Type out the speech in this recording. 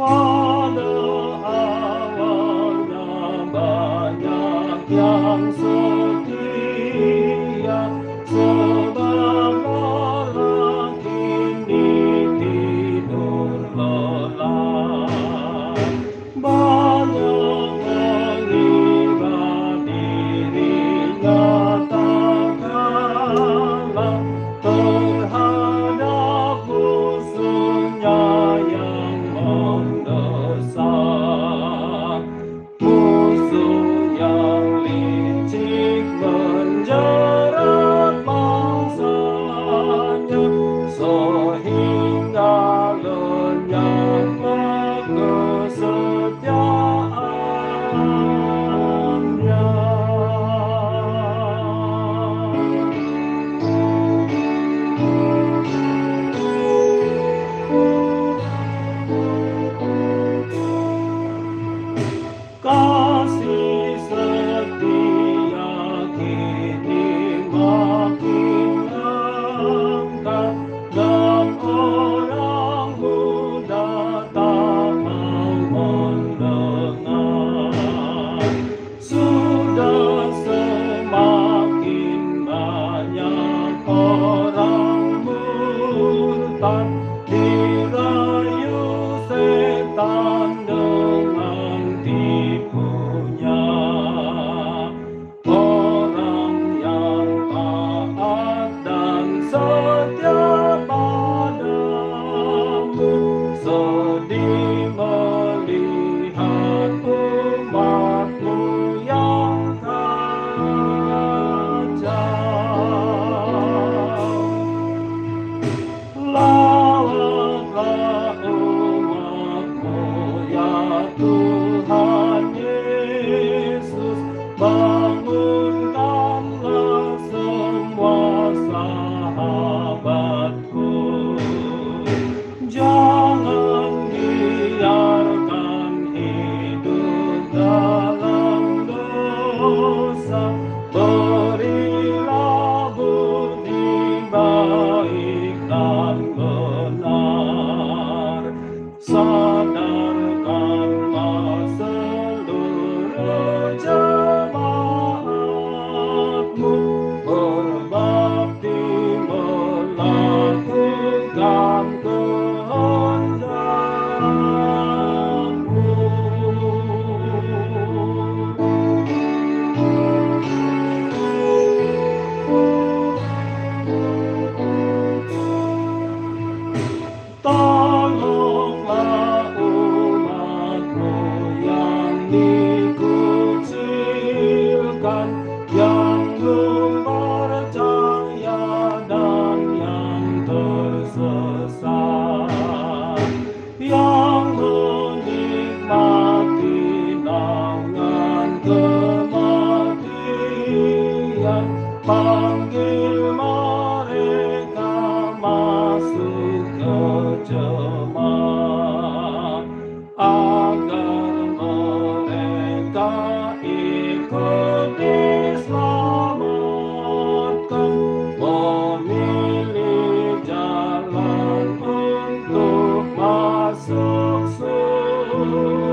Pada awalnya banyak yang setia, sebab orang kini tidur lelap. Banyak mengira dirinya tak kalah terhadap musuhnya yang mendesak. Musuh yang licik menjerat mangsanya, sehingga lenyaplah kesetiaannya. Kasih setia kini makin langka, dan orang muda tak mau mendengar. Sudah semakin banyak orang murtad dirayu setan dengan tipunya. Orang yang taat dan setia padamu sedih melihat umatmu yang kacau. Lawatlah umatmu ya Tuhan Yesus, bangunkanlah semua sahabatku. Jangan biarkan hidup dalam dosa, berilah budi baik dan benar. Sadarkanlah seluruh jemaatmu, berbakti melakukan kehendakmu. Tolonglah umatmu yang dikucilkan, yang belum percaya dan yang tersesat, yang menikmati naungan kematian. Panggil mereka masuk ke jemaat, agar mereka ikut diselamatkan, memilih jalan untuk masuk surga.